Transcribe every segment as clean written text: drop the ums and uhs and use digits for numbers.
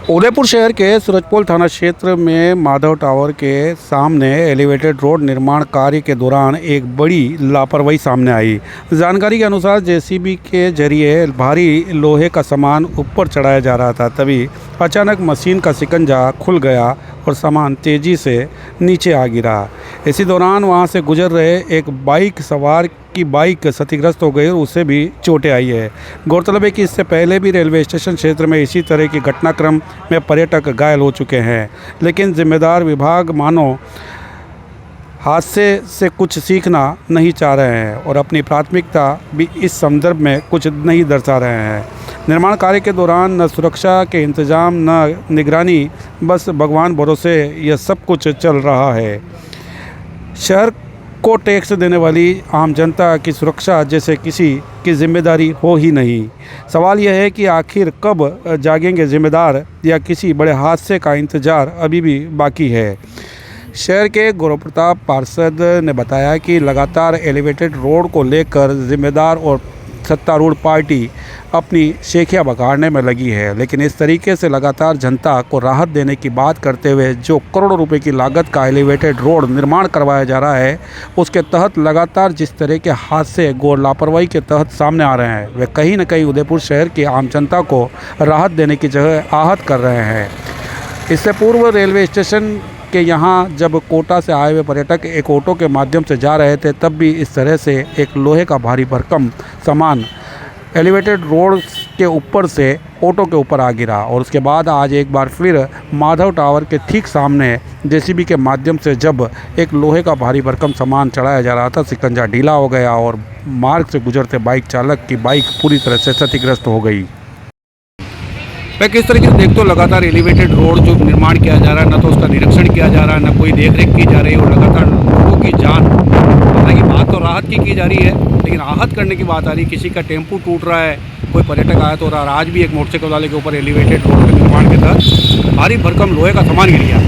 उदयपुर शहर के सूरजपोल थाना क्षेत्र में माधव टावर के सामने एलिवेटेड रोड निर्माण कार्य के दौरान एक बड़ी लापरवाही सामने आई। जानकारी के अनुसार जेसीबी के जरिए भारी लोहे का सामान ऊपर चढ़ाया जा रहा था, तभी अचानक मशीन का शिकंजा खुल गया और सामान तेज़ी से नीचे आ गिरा। इसी दौरान वहां से गुजर रहे एक बाइक सवार की बाइक क्षतिग्रस्त हो गई और उसे भी चोटें आई है। गौरतलब है कि इससे पहले भी रेलवे स्टेशन क्षेत्र में इसी तरह की घटनाक्रम में पर्यटक घायल हो चुके हैं, लेकिन जिम्मेदार विभाग मानो हादसे से कुछ सीखना नहीं चाह रहे हैं और अपनी प्राथमिकता भी इस संदर्भ में कुछ नहीं दर्शा रहे हैं। निर्माण कार्य के दौरान न सुरक्षा के इंतजाम न निगरानी, बस भगवान भरोसे यह सब कुछ चल रहा है। शहर को टैक्स देने वाली आम जनता की सुरक्षा जैसे किसी की जिम्मेदारी हो ही नहीं। सवाल यह है कि आखिर कब जागेंगे जिम्मेदार, या किसी बड़े हादसे का इंतजार अभी भी बाकी है। शहर के गौरव प्रताप पार्षद ने बताया कि लगातार एलिवेटेड रोड को लेकर जिम्मेदार और सत्तारूढ़ पार्टी अपनी शेखियाँ बगाड़ने में लगी है, लेकिन इस तरीके से लगातार जनता को राहत देने की बात करते हुए जो करोड़ों रुपए की लागत का एलिवेटेड रोड निर्माण करवाया जा रहा है, उसके तहत लगातार जिस तरह के हादसे गौर लापरवाही के तहत सामने आ रहे हैं, वे कहीं न कहीं उदयपुर शहर की आम जनता को राहत देने की जगह आहत कर रहे हैं। इससे पूर्व रेलवे स्टेशन के यहाँ जब कोटा से आए हुए पर्यटक एक ऑटो के माध्यम से जा रहे थे, तब भी इस तरह से एक लोहे का भारी भरकम सामान एलिवेटेड रोड के ऊपर से ऑटो के ऊपर आ गिरा। और उसके बाद आज एक बार फिर माधव टावर के ठीक सामने जेसीबी के माध्यम से जब एक लोहे का भारी भरकम सामान चढ़ाया जा रहा था, शिकंजा ढीला हो गया और मार्ग से गुजरते बाइक चालक की बाइक पूरी तरह से क्षतिग्रस्त हो गई। मैं किस तरीके से देखते हो, लगातार एलिवेटेड रोड जो निर्माण किया जा रहा है, ना तो उसका निरीक्षण किया जा रहा है, ना कोई देखरेख की जा रही है, और लगातार लोगों की जान, हालांकि बात तो राहत की जा रही है, लेकिन आहत करने की बात आ रही है। किसी का टेम्पू टूट रहा है, कोई पर्यटक आया तो आज भी एक मोटरसाइकिल वाले के ऊपर एलिवेटेड रोड के निर्माण के तहत भारी भरकम लोहे का सामान गिर गया।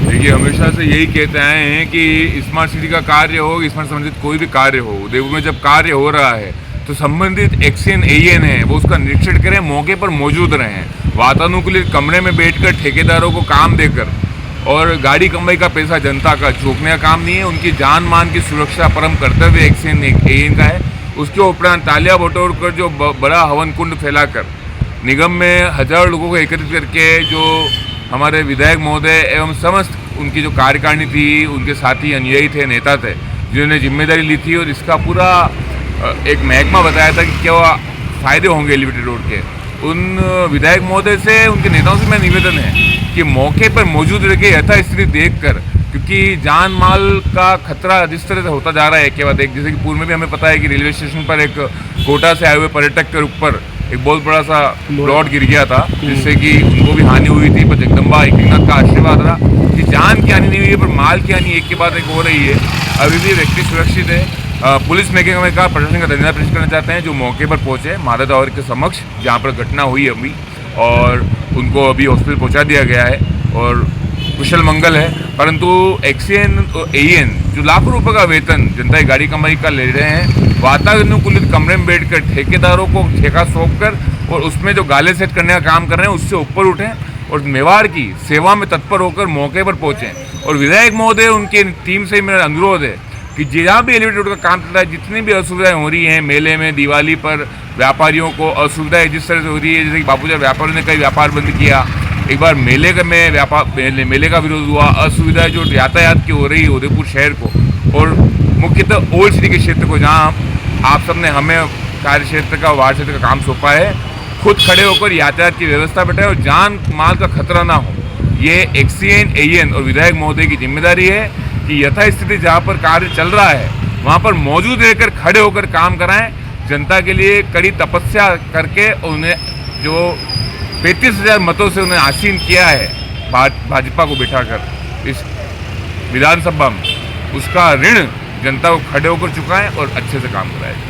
देखिए, हमेशा से यही कहते आए हैं कि स्मार्ट सिटी का कार्य हो, स्मार्ट संबंधित कोई भी कार्य हो, उदयपुर में जब कार्य हो रहा है तो संबंधित एक्शन एएन है वो उसका निरीक्षण करें, मौके पर मौजूद रहें, वातानुकूलित कमरे में बैठकर ठेकेदारों को काम देकर और गाड़ी कमाई का पैसा जनता का झोंकने का काम नहीं है। उनकी जान मान की सुरक्षा परम कर्तव्य एक्शन एएन का है। उसके उपरांत तालियां बटोर कर जो बड़ा हवन कुंड फैलाकर निगम में हजारों लोगों को एकत्रित करके जो हमारे विधायक महोदय एवं समस्त उनकी जो कार्यकारिणी थी, उनके साथी अनुयायी थे, नेता थे, जिन्होंने जिम्मेदारी ली थी और इसका पूरा एक महकमा बताया था कि क्या फ़ायदे होंगे एलिवेटेड रोड के। उन विधायक महोदय से, उनके नेताओं से मेरा निवेदन है कि मौके पर मौजूद रह के यथास्थिति देखकर, क्योंकि जान माल का खतरा जिस तरह से होता जा रहा है के बाद एक, जैसे कि पूर्व में भी हमें पता है कि रेलवे स्टेशन पर एक कोटा से आए हुए पर्यटक के ऊपर एक बहुत बड़ा सा प्लॉट गिर गया था, जिससे कि उनको भी हानि हुई थी, पर जगदम्बा एकनाथ का आशीर्वाद रहा कि जान की हानि नहीं हुई है, पर माल की हानि एक के बाद एक हो रही है। अभी भी व्यक्ति सुरक्षित है। पुलिस महकमे का प्रशासन का धन्यवाद पेश करना चाहते हैं जो मौके पर पहुंचे माधव टावर के समक्ष जहां पर घटना हुई अभी, और उनको अभी हॉस्पिटल पहुंचा दिया गया है और कुशल मंगल है। परंतु एक्शन और एएन जो लाखों रुपए का वेतन जनता की गाड़ी कमाई का ले रहे हैं, वातानुकूलित कमरे में बैठकर ठेकेदारों को ठेका सौंपकर और उसमें जो गाले सेट करने का काम कर रहे हैं, उससे ऊपर उठें और मेवाड़ की सेवा में तत्पर होकर मौके पर पहुंचें। और विधायक महोदय, उनकी टीम से मेरा अनुरोध है कि जहाँ भी एलिवेटेड रोड का काम चल रहा है, जितनी भी असुविधाएं हो रही हैं, मेले में, दिवाली पर व्यापारियों को असुविधाएं जिस तरह से हो रही है, जैसे कि बापूजी व्यापारियों ने कई व्यापार बंद किया, एक बार मेले का विरोध हुआ, असुविधाएं जो यातायात की हो रही है उदयपुर शहर को और मुख्यतः ओल्ड सिटी के क्षेत्र को, जहाँ आप सबने हमें कार्य क्षेत्र का, वार्ड क्षेत्र का काम सौंपा है, खुद खड़े होकर यातायात की व्यवस्था बैठाए और जान माल का खतरा ना हो। ये एक्सीएन एएन और विधायक महोदय की जिम्मेदारी है कि यथास्थिति जहाँ पर कार्य चल रहा है वहाँ पर मौजूद रहकर खड़े होकर काम कराएं, जनता के लिए कड़ी तपस्या करके उन्हें जो 35,000 मतों से उन्हें आसीन किया है भाजपा को बिठाकर इस विधानसभा में, उसका ऋण जनता को खड़े होकर चुकाएं और अच्छे से काम कराएं।